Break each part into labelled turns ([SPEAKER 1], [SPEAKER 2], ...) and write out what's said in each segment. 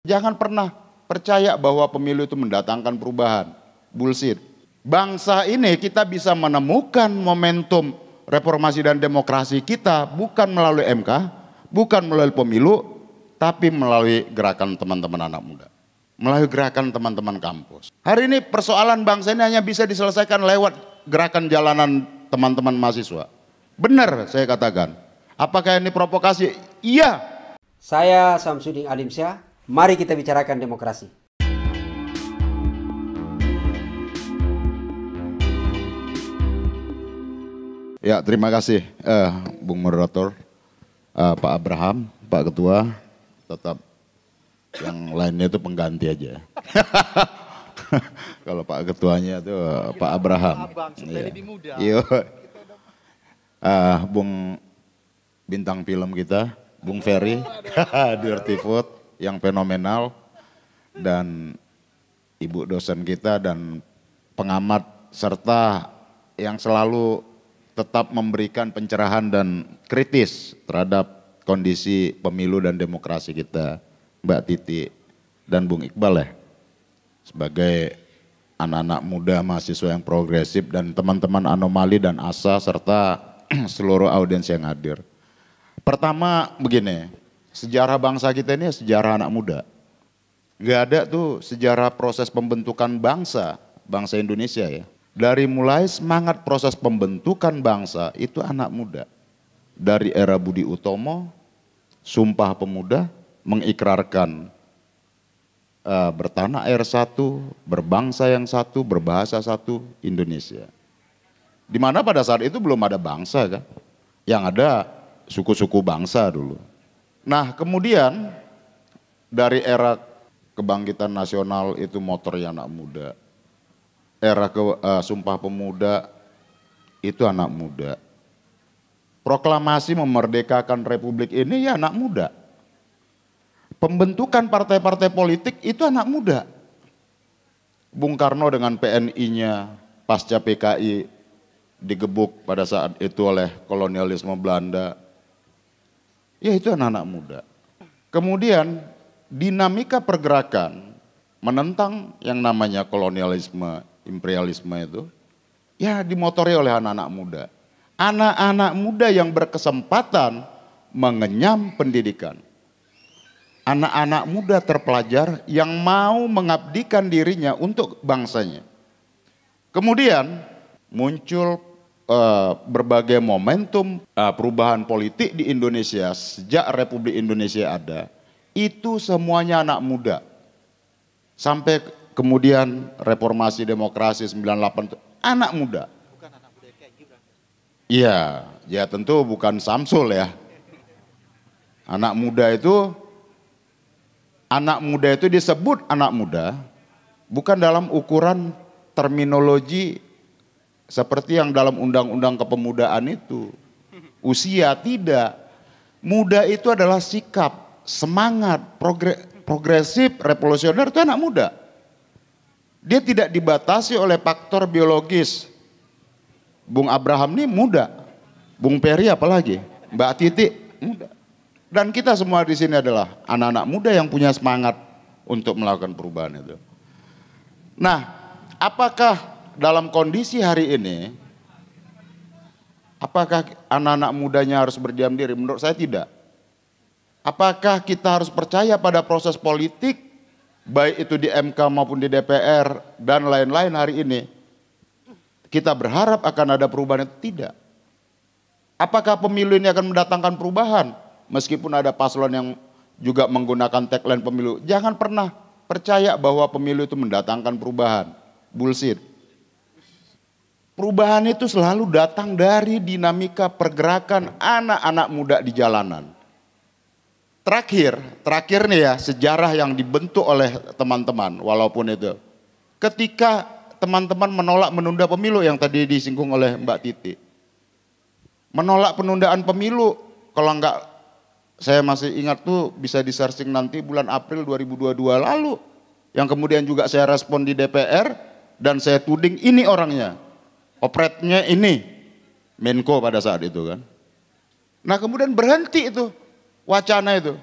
[SPEAKER 1] Jangan pernah percaya bahwa pemilu itu mendatangkan perubahan. Bullshit. Bangsa ini kita bisa menemukan momentum reformasi dan demokrasi kita bukan melalui MK, bukan melalui pemilu, tapi melalui gerakan teman-teman anak muda. Melalui gerakan teman-teman kampus. Hari ini persoalan bangsa ini hanya bisa diselesaikan lewat gerakan jalanan teman-teman mahasiswa. Benar saya katakan. Apakah ini provokasi? Iya.
[SPEAKER 2] Saya Samsudin Alimsyah, mari kita bicarakan demokrasi.
[SPEAKER 1] Ya, terima kasih Bung Moderator, Pak Abraham, Pak Ketua, tetap yang lainnya itu pengganti aja. Kalau Pak Ketuanya itu Pak Abraham. Iya. Bung bintang film kita, Bung Ferry, Dirty Food yang fenomenal, dan Ibu dosen kita dan pengamat serta yang selalu tetap memberikan pencerahan dan kritis terhadap kondisi pemilu dan demokrasi kita, Mbak Titi dan Bung Iqbal ya, sebagai anak-anak muda mahasiswa yang progresif dan teman-teman Anomali dan ASA serta seluruh audiens yang hadir. Pertama begini, sejarah bangsa kita ini sejarah anak muda. Gak ada tuh sejarah proses pembentukan bangsa Indonesia ya. Dari mulai semangat proses pembentukan bangsa itu anak muda. Dari era Budi Utomo, Sumpah Pemuda, mengikrarkan bertanah air satu, berbangsa yang satu, berbahasa satu, Indonesia. Dimana pada saat itu belum ada bangsa kan, yang ada suku-suku bangsa dulu. Nah kemudian dari era kebangkitan nasional itu motornya anak muda. Era Sumpah Pemuda itu anak muda. Proklamasi memerdekakan republik ini ya anak muda. Pembentukan partai-partai politik itu anak muda. Bung Karno dengan PNI-nya pasca PKI digebuk pada saat itu oleh kolonialisme Belanda. Ya itu anak-anak muda. Kemudian dinamika pergerakan menentang yang namanya kolonialisme, imperialisme itu, ya dimotori oleh anak-anak muda. Anak-anak muda yang berkesempatan mengenyam pendidikan. Anak-anak muda terpelajar yang mau mengabdikan dirinya untuk bangsanya. Kemudian muncul berbagai momentum perubahan politik di Indonesia sejak Republik Indonesia ada. Itu semuanya anak muda. Sampai kemudian reformasi demokrasi 98 itu anak muda. Bukan anak muda kayak Gibran. Iya, ya tentu bukan Samsul ya. Anak muda itu disebut anak muda bukan dalam ukuran terminologi seperti yang dalam undang-undang kepemudaan itu. Usia tidak. Muda itu adalah sikap, semangat, progresif, revolusioner itu anak muda. Dia tidak dibatasi oleh faktor biologis. Bung Abraham ini muda. Bung Ferry apalagi? Mbak Titi muda. Dan kita semua di sini adalah anak-anak muda yang punya semangat untuk melakukan perubahan itu. Nah, apakah dalam kondisi hari ini, apakah anak-anak mudanya harus berdiam diri? Menurut saya tidak. Apakah kita harus percaya pada proses politik, baik itu di MK maupun di DPR dan lain-lain hari ini? Kita berharap akan ada perubahan itu? Tidak. Apakah pemilu ini akan mendatangkan perubahan? Meskipun ada paslon yang juga menggunakan tagline pemilu. Jangan pernah percaya bahwa pemilu itu mendatangkan perubahan. Bullshit. Perubahan itu selalu datang dari dinamika pergerakan anak-anak muda di jalanan. Terakhir nih ya, sejarah yang dibentuk oleh teman-teman walaupun itu. Ketika teman-teman menolak menunda pemilu yang tadi disinggung oleh Mbak Titi. Menolak penundaan pemilu, kalau enggak saya masih ingat tuh bisa di-searching nanti bulan April 2022 lalu. Yang kemudian juga saya respon di DPR dan saya tuding ini orangnya. Opretnya ini Menko pada saat itu kan. Nah kemudian berhenti itu wacana itu.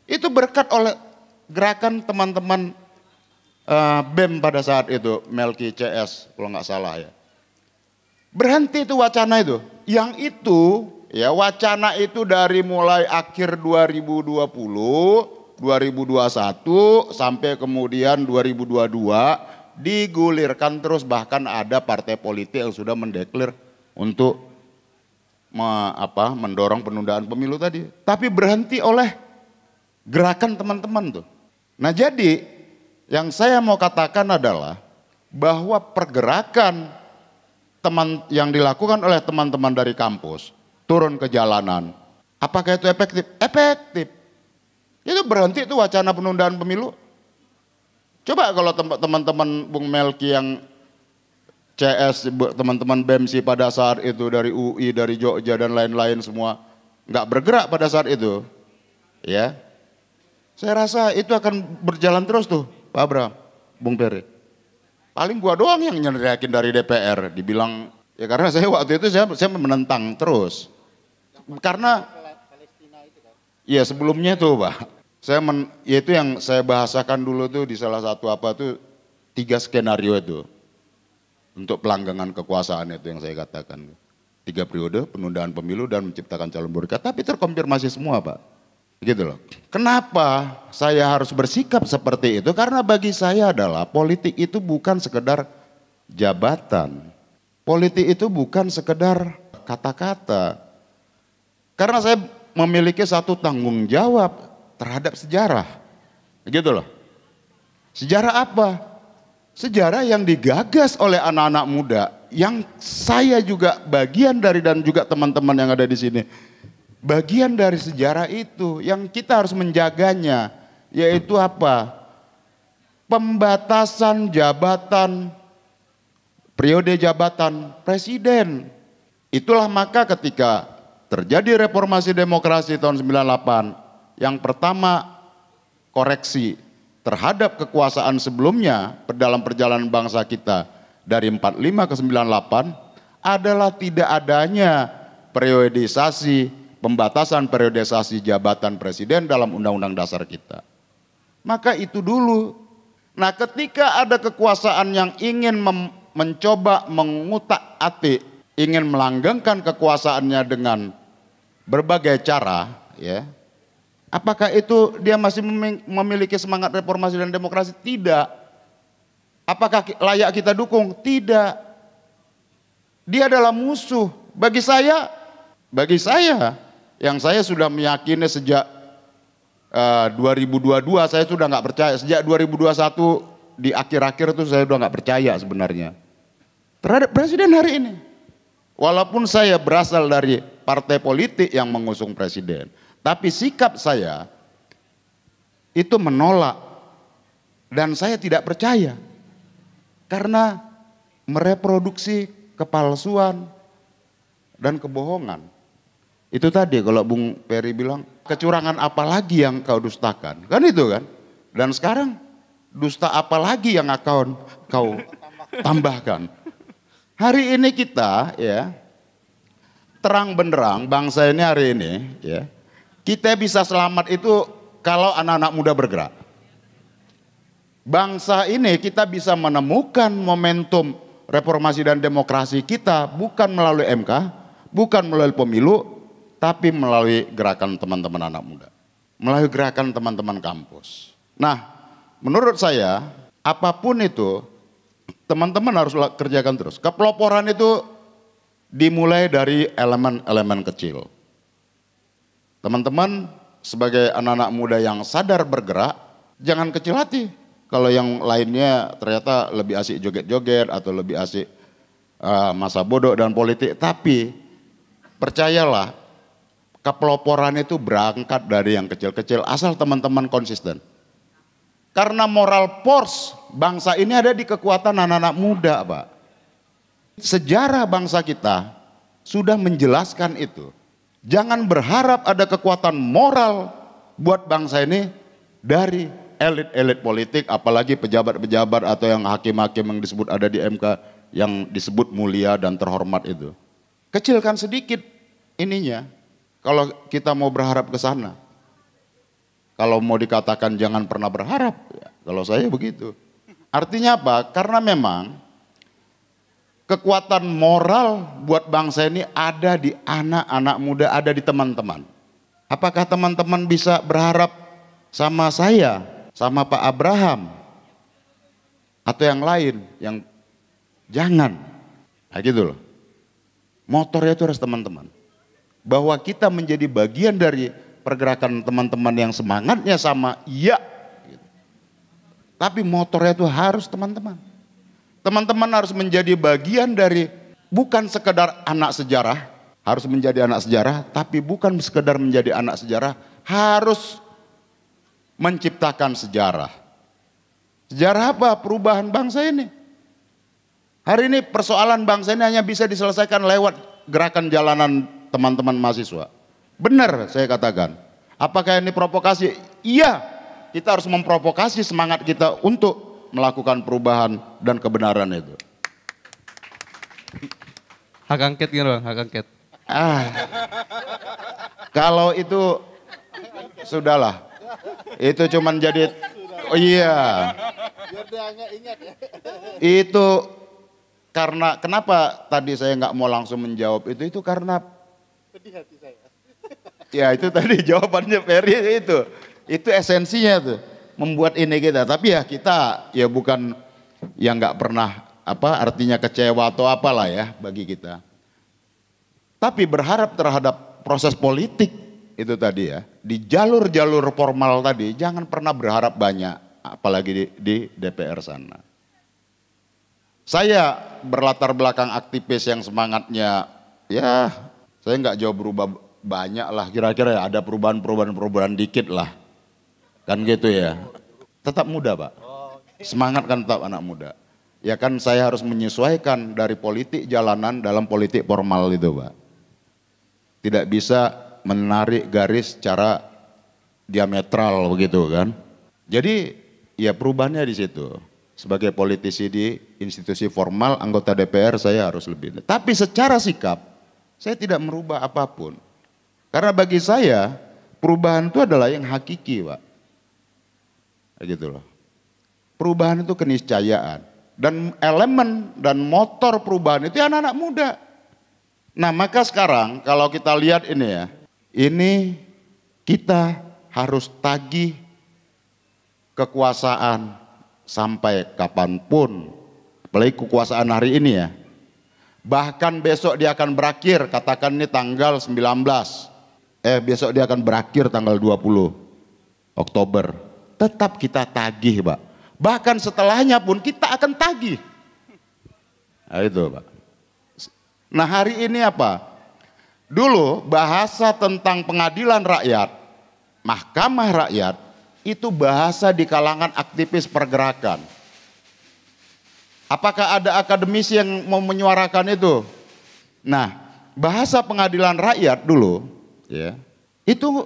[SPEAKER 1] Itu berkat oleh gerakan teman-teman BEM pada saat itu, Melki CS kalau nggak salah ya. Berhenti itu wacana itu. Yang itu ya wacana itu dari mulai akhir 2020, 2021 sampai kemudian 2022 digulirkan terus, bahkan ada partai politik yang sudah mendeklar untuk mendorong penundaan pemilu tadi. Tapi berhenti oleh gerakan teman-teman tuh. Nah jadi yang saya mau katakan adalah bahwa pergerakan yang dilakukan oleh teman-teman dari kampus turun ke jalanan, apakah itu efektif? Efektif. Itu berhenti itu wacana penundaan pemilu. Coba kalau teman-teman Bung Melki yang CS, teman-teman BEMSI pada saat itu dari UI, dari Jogja dan lain-lain semua nggak bergerak pada saat itu, ya, saya rasa itu akan berjalan terus tuh, Pak Abraham, Bung Peri. Paling gua doang yang nyeriakin dari DPR, dibilang ya karena saya waktu itu saya menentang terus. Karena ya sebelumnya tuh Pak, itu yang saya bahasakan dulu tuh di salah satu 3 skenario itu. Untuk pelanggangan kekuasaan itu yang saya katakan. 3 periode, penundaan pemilu dan menciptakan calon berkat, tapi terkonfirmasi semua Pak. Gitu loh. Kenapa saya harus bersikap seperti itu? Karena bagi saya adalah politik itu bukan sekedar jabatan. Politik itu bukan sekedar kata-kata. Karena saya memiliki satu tanggung jawab terhadap sejarah. Gitu loh. Sejarah apa? Sejarah yang digagas oleh anak-anak muda yang saya juga bagian dari dan juga teman-teman yang ada di sini. Bagian dari sejarah itu yang kita harus menjaganya, yaitu apa? Pembatasan jabatan, periode jabatan presiden. Itulah maka ketika terjadi reformasi demokrasi tahun 98, yang pertama koreksi terhadap kekuasaan sebelumnya dalam perjalanan bangsa kita dari 45 ke 98 adalah tidak adanya periodisasi, pembatasan periodisasi jabatan presiden dalam undang-undang dasar kita. Maka itu dulu. Nah ketika ada kekuasaan yang ingin mencoba mengutak-atik, ingin melanggengkan kekuasaannya dengan berbagai cara, ya, apakah itu dia masih memiliki semangat reformasi dan demokrasi? Tidak. Apakah layak kita dukung? Tidak. Dia adalah musuh. Bagi saya yang saya sudah meyakini sejak 2022 saya sudah nggak percaya. Sejak 2021 di akhir-akhir itu saya sudah nggak percaya sebenarnya terhadap presiden hari ini. Walaupun saya berasal dari partai politik yang mengusung presiden, tapi sikap saya itu menolak dan saya tidak percaya karena mereproduksi kepalsuan dan kebohongan. Itu tadi kalau Bung Peri bilang, kecurangan apa lagi yang kau dustakan? Kan itu kan? Dan sekarang dusta apa lagi yang kau tambahkan? Hari ini kita ya terang benderang bangsa ini hari ini ya, kita bisa selamat itu kalau anak-anak muda bergerak. Bangsa ini kita bisa menemukan momentum reformasi dan demokrasi kita bukan melalui MK, bukan melalui pemilu, tapi melalui gerakan teman-teman anak muda, melalui gerakan teman-teman kampus. Nah, menurut saya apapun itu teman-teman harus kerjakan terus. Kepeloporan itu dimulai dari elemen-elemen kecil. Teman-teman sebagai anak-anak muda yang sadar bergerak, jangan kecil hati. Kalau yang lainnya ternyata lebih asik joget-joget atau lebih asik masa bodoh dan politik. Tapi percayalah, kepeloporan itu berangkat dari yang kecil-kecil asal teman-teman konsisten. Karena moral force bangsa ini ada di kekuatan anak-anak muda, Pak. Sejarah bangsa kita sudah menjelaskan itu. Jangan berharap ada kekuatan moral buat bangsa ini dari elit-elit politik, apalagi pejabat-pejabat atau yang hakim-hakim yang disebut ada di MK yang disebut mulia dan terhormat itu. Kecilkan sedikit ininya kalau kita mau berharap ke sana. Kalau mau dikatakan jangan pernah berharap, ya, kalau saya begitu. Artinya apa? Karena memang kekuatan moral buat bangsa ini ada di anak-anak muda, ada di teman-teman. Apakah teman-teman bisa berharap sama saya, sama Pak Abraham, atau yang lain? Yang jangan. Nah gitu loh. Motornya itu harus teman-teman. Bahwa kita menjadi bagian dari pergerakan teman-teman yang semangatnya sama, iya. Tapi motornya itu harus teman-teman. Teman-teman harus menjadi bagian dari, bukan sekedar anak sejarah, harus menjadi anak sejarah, tapi bukan sekedar menjadi anak sejarah, harus menciptakan sejarah. Sejarah apa? Perubahan bangsa ini. Hari ini persoalan bangsa ini hanya bisa diselesaikan lewat gerakan jalanan teman-teman mahasiswa. Benar saya katakan. Apakah ini provokasi? Iya, kita harus memprovokasi semangat kita untuk melakukan perubahan dan kebenaran itu.
[SPEAKER 3] Hak angket gitu Bang, hak angket.
[SPEAKER 1] Kalau itu sudahlah. Itu cuman jadi, oh iya. Itu karena, kenapa tadi saya nggak mau langsung menjawab itu karena pedih hati saya. Ya itu tadi jawabannya Ferry itu. Itu esensinya tuh. Membuat ini kita. Tapi ya kita ya bukan yang nggak pernah artinya kecewa atau apalah ya bagi kita. Tapi berharap terhadap proses politik itu tadi ya. Di jalur-jalur formal tadi jangan pernah berharap banyak. Apalagi di DPR sana. Saya berlatar belakang aktivis yang semangatnya ya saya nggak jauh berubah banyak lah, kira-kira ya ada perubahan dikit lah. Kan gitu ya. Tetap muda Pak. Semangat kan tetap anak muda. Ya kan saya harus menyesuaikan dari politik jalanan dalam politik formal itu Pak. Tidak bisa menarik garis secara diametral begitu kan. Jadi ya perubahannya di situ. Sebagai politisi di institusi formal anggota DPR saya harus lebih. Tapi secara sikap saya tidak merubah apapun. Karena bagi saya perubahan itu adalah yang hakiki Pak. Gitu loh. Perubahan itu keniscayaan. Dan elemen dan motor perubahan itu anak-anak muda. Nah maka sekarang kalau kita lihat ini ya. Ini kita harus tagih kekuasaan sampai kapanpun. Apalagi kekuasaan hari ini ya. Bahkan besok dia akan berakhir, katakan ini tanggal 19. Besok dia akan berakhir tanggal 20 Oktober. Tetap kita tagih Pak. Bahkan setelahnya pun kita akan tagih. Nah itu Pak. Nah hari ini apa? Dulu bahasa tentang pengadilan rakyat, mahkamah rakyat, itu bahasa di kalangan aktivis pergerakan. Apakah ada akademisi yang mau menyuarakan itu? Nah bahasa pengadilan rakyat dulu, ya, itu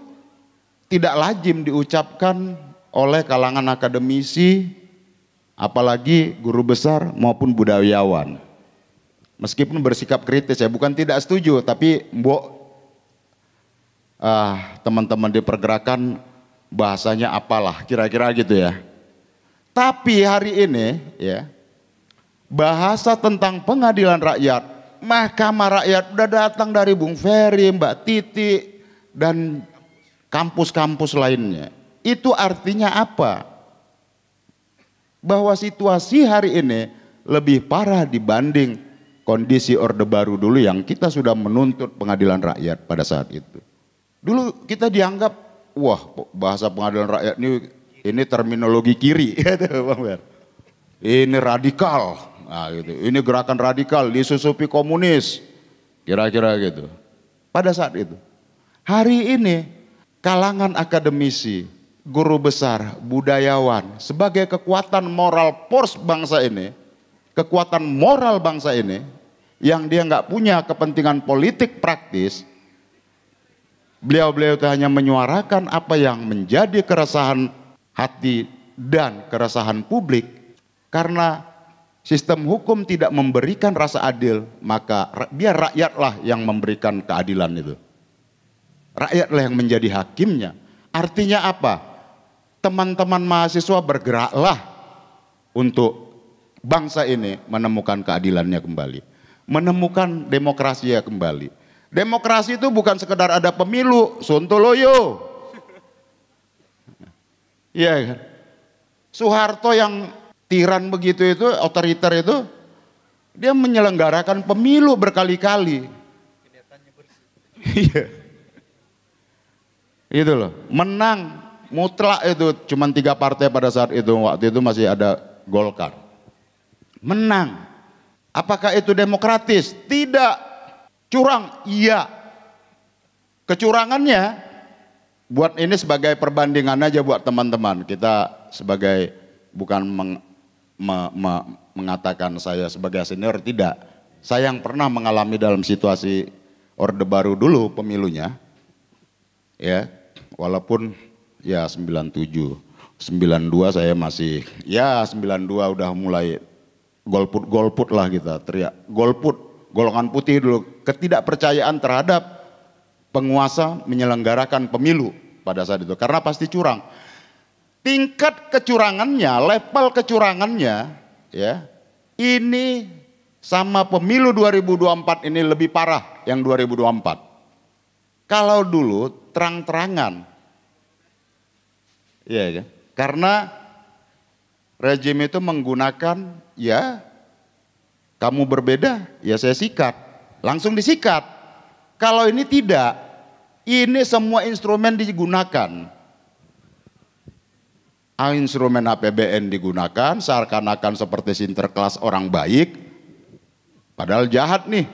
[SPEAKER 1] tidak lazim diucapkan oleh kalangan akademisi, apalagi guru besar maupun budayawan. Meskipun bersikap kritis ya, bukan tidak setuju, tapi teman-teman di pergerakan bahasanya apalah, kira-kira gitu ya. Tapi hari ini ya, bahasa tentang pengadilan rakyat, mahkamah rakyat udah datang dari Bung Ferry, Mbak Titi, dan kampus-kampus lainnya. Itu artinya apa? Bahwa situasi hari ini lebih parah dibanding kondisi Orde Baru dulu yang kita sudah menuntut pengadilan rakyat pada saat itu. Dulu kita dianggap, wah bahasa pengadilan rakyat ini terminologi kiri, Bang Ber. Ini radikal, nah, gitu. Ini gerakan radikal disusupi komunis, kira-kira gitu. Pada saat itu, hari ini kalangan akademisi, guru besar, budayawan sebagai kekuatan moral force bangsa ini, kekuatan moral bangsa ini, yang dia nggak punya kepentingan politik praktis, beliau-beliau itu hanya menyuarakan apa yang menjadi keresahan hati dan keresahan publik. Karena sistem hukum tidak memberikan rasa adil, maka biar rakyatlah yang memberikan keadilan itu. Rakyatlah yang menjadi hakimnya. Artinya apa? teman-teman mahasiswa bergeraklah untuk bangsa ini menemukan keadilannya kembali, menemukan demokrasinya kembali. Demokrasi itu bukan sekedar ada pemilu, sontoloyo. Iya kan? Soeharto yang tiran begitu itu, otoriter itu, dia menyelenggarakan pemilu berkali-kali. Iya. Itu loh, menang mutlak itu cuma 3 partai pada saat itu, waktu itu masih ada Golkar. Menang. Apakah itu demokratis? Tidak. Curang? Iya. Kecurangannya buat ini sebagai perbandingan aja buat teman-teman. Kita sebagai bukan mengatakan saya sebagai senior, tidak. Saya yang pernah mengalami dalam situasi Orde Baru dulu pemilunya. Ya, walaupun ya 97, 92 saya masih, ya 92 udah mulai golput lah kita teriak. Golput, golongan putih dulu, ketidakpercayaan terhadap penguasa menyelenggarakan pemilu pada saat itu. Karena pasti curang. Tingkat kecurangannya, level kecurangannya ya, ini sama pemilu 2024 ini lebih parah yang 2024. Kalau dulu terang-terangan, ya, karena rejim itu menggunakan ya kamu berbeda, ya saya sikat, langsung disikat. Kalau ini tidak, ini semua instrumen digunakan. Instrumen APBN digunakan, seakan-akan seperti sinterklas orang baik, padahal jahat nih.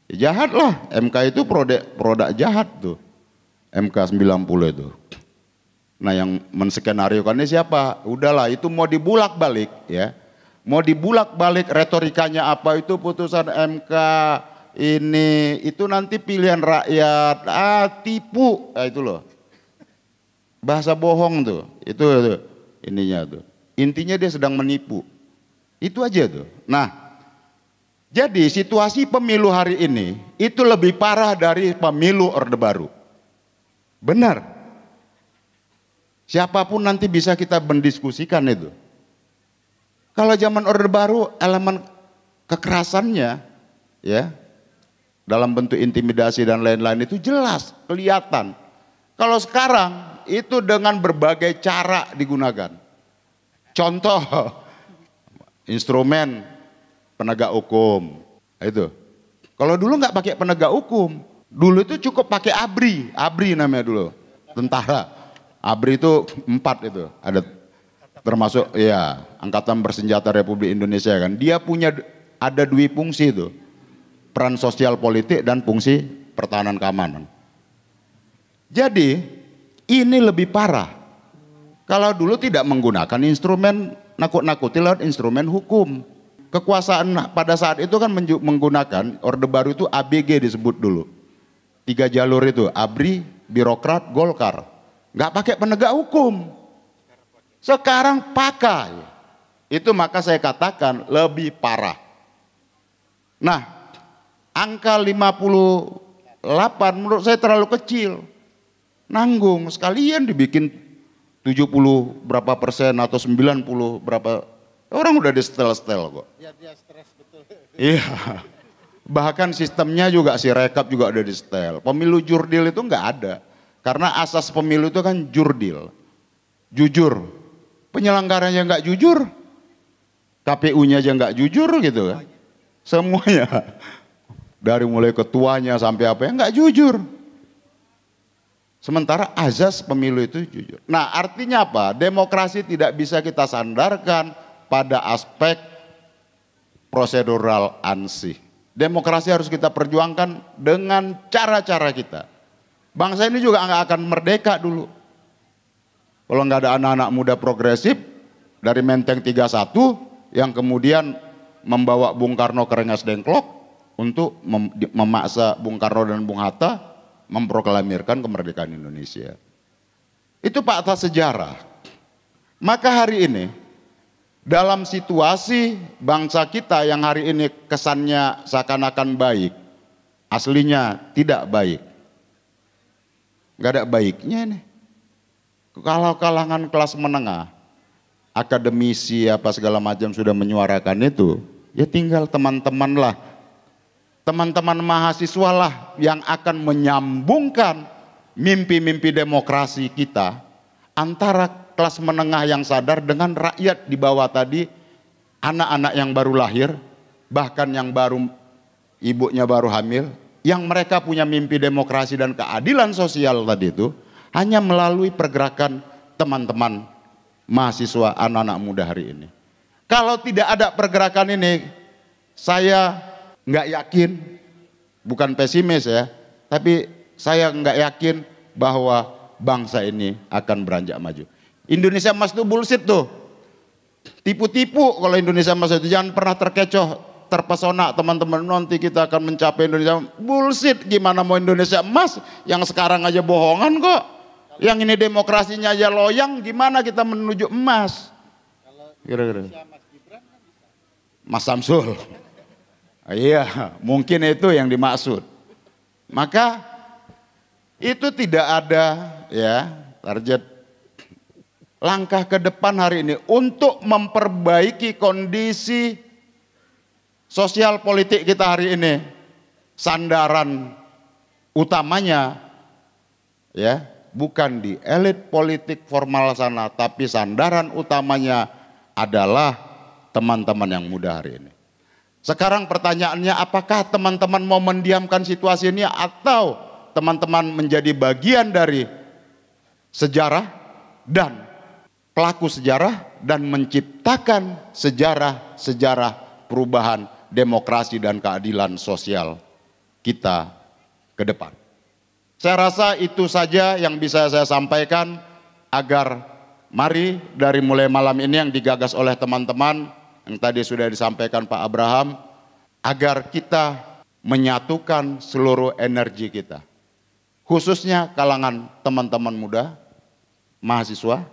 [SPEAKER 1] Ya jahat lah, MK itu produk jahat tuh, MK 90 itu. Nah yang menskenariokannya siapa? Udahlah itu mau dibulak-balik ya. Mau dibulak-balik retorikanya apa itu putusan MK ini, itu nanti pilihan rakyat, tipu, itu loh. Bahasa bohong tuh, itu ininya tuh. Intinya dia sedang menipu. Itu aja tuh. Nah, jadi situasi pemilu hari ini itu lebih parah dari pemilu Orde Baru. Benar. Siapapun nanti bisa kita mendiskusikan itu. Kalau zaman Orde Baru elemen kekerasannya ya dalam bentuk intimidasi dan lain-lain itu jelas, kelihatan. Kalau sekarang itu dengan berbagai cara digunakan. Contoh instrumen penegak hukum itu. Kalau dulu nggak pakai penegak hukum, dulu itu cukup pakai ABRI namanya dulu, tentara. ABRI itu 4 itu, ada termasuk ya Angkatan Bersenjata Republik Indonesia kan. Dia ada 2 fungsi itu, peran sosial politik dan fungsi pertahanan keamanan. Jadi ini lebih parah. Kalau dulu tidak menggunakan instrumen nakut-nakuti lewat instrumen hukum. Kekuasaan pada saat itu kan menggunakan Orde Baru itu ABG disebut dulu. 3 jalur itu, ABRI, birokrat, Golkar. Nggak pakai penegak hukum. Sekarang pakai. Itu maka saya katakan lebih parah. Nah, angka 58 menurut saya terlalu kecil. Nanggung, sekalian dibikin 70 berapa persen atau 90 berapa. Orang udah di setel-setel kok. Ya, dia stres betul. Iya. Bahkan sistemnya juga si rekap juga udah di setel. Pemilu jurdil itu nggak ada. Karena asas pemilu itu kan jurdil. Jujur. Penyelenggaranya nggak jujur. KPU-nya aja nggak jujur gitu kan. Semuanya. Dari mulai ketuanya sampai apa ya nggak jujur. Sementara azas pemilu itu jujur. Nah artinya apa? Demokrasi tidak bisa kita sandarkan pada aspek prosedural ansih. Demokrasi harus kita perjuangkan dengan cara-cara kita. Bangsa ini juga nggak akan merdeka dulu. Kalau nggak ada anak-anak muda progresif dari Menteng 31 yang kemudian membawa Bung Karno ke Rengas Dengklok untuk memaksa Bung Karno dan Bung Hatta memproklamirkan kemerdekaan Indonesia. Itu fakta sejarah. Maka hari ini dalam situasi bangsa kita yang hari ini kesannya seakan-akan baik, aslinya tidak baik. Gak ada baiknya nih. Kalau kalangan kelas menengah, akademisi apa segala macam sudah menyuarakan itu, ya tinggal teman-teman lah, teman-teman mahasiswa lah yang akan menyambungkan mimpi-mimpi demokrasi kita antara kelas menengah yang sadar dengan rakyat di bawah tadi, anak-anak yang baru lahir, bahkan yang baru ibunya baru hamil, yang mereka punya mimpi demokrasi dan keadilan sosial tadi itu hanya melalui pergerakan teman-teman mahasiswa anak-anak muda hari ini. Kalau tidak ada pergerakan ini, saya nggak yakin, bukan pesimis ya, tapi saya nggak yakin bahwa bangsa ini akan beranjak maju. Indonesia Emas itu bullshit tuh, tipu-tipu kalau Indonesia Emas itu, jangan pernah terkecoh, terpesona teman-teman nanti kita akan mencapai Indonesia. Bullshit, gimana mau Indonesia Emas yang sekarang aja bohongan kok, yang ini demokrasinya aja loyang, gimana kita menuju emas? Kira-kira Mas Samsul, iya mungkin itu yang dimaksud. Maka itu tidak ada ya target langkah ke depan hari ini untuk memperbaiki kondisi sosial politik kita hari ini. Sandaran utamanya ya bukan di elit politik formal sana, tapi sandaran utamanya adalah teman-teman yang muda hari ini. Sekarang pertanyaannya, apakah teman-teman mau mendiamkan situasi ini atau teman-teman menjadi bagian dari sejarah dan pelaku sejarah dan menciptakan sejarah perubahan demokrasi dan keadilan sosial kita ke depan. Saya rasa itu saja yang bisa saya sampaikan, agar mari dari mulai malam ini yang digagas oleh teman-teman yang tadi sudah disampaikan Pak Abraham, agar kita menyatukan seluruh energi kita, khususnya kalangan teman-teman muda, mahasiswa,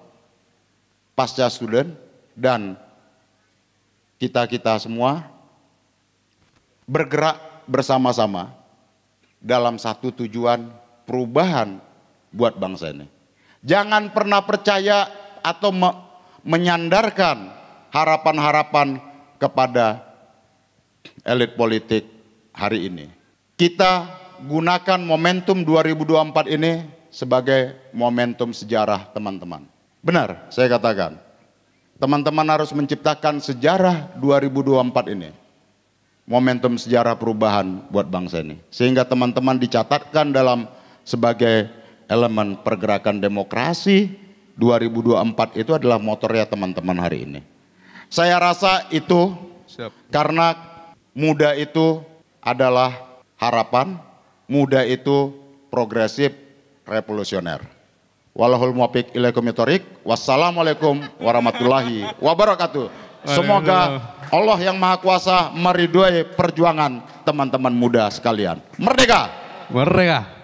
[SPEAKER 1] pasca student, dan kita-kita semua bergerak bersama-sama dalam satu tujuan perubahan buat bangsa ini. Jangan pernah percaya atau menyandarkan harapan-harapan kepada elit politik hari ini. Kita gunakan momentum 2024 ini sebagai momentum sejarah teman-teman. Benar, saya katakan. Teman-teman harus menciptakan sejarah 2024 ini. Momentum sejarah perubahan buat bangsa ini. Sehingga teman-teman dicatatkan dalam sebagai elemen pergerakan demokrasi 2024 itu adalah motornya teman-teman hari ini. Saya rasa itu karena muda itu adalah harapan, muda itu progresif, revolusioner. Wallahul muwaffiq ila aqwamit thoriq. Wassalamualaikum warahmatullahi wabarakatuh. Semoga Allah yang Maha Kuasa meridhoi perjuangan teman-teman muda sekalian. Merdeka!
[SPEAKER 3] Merdeka!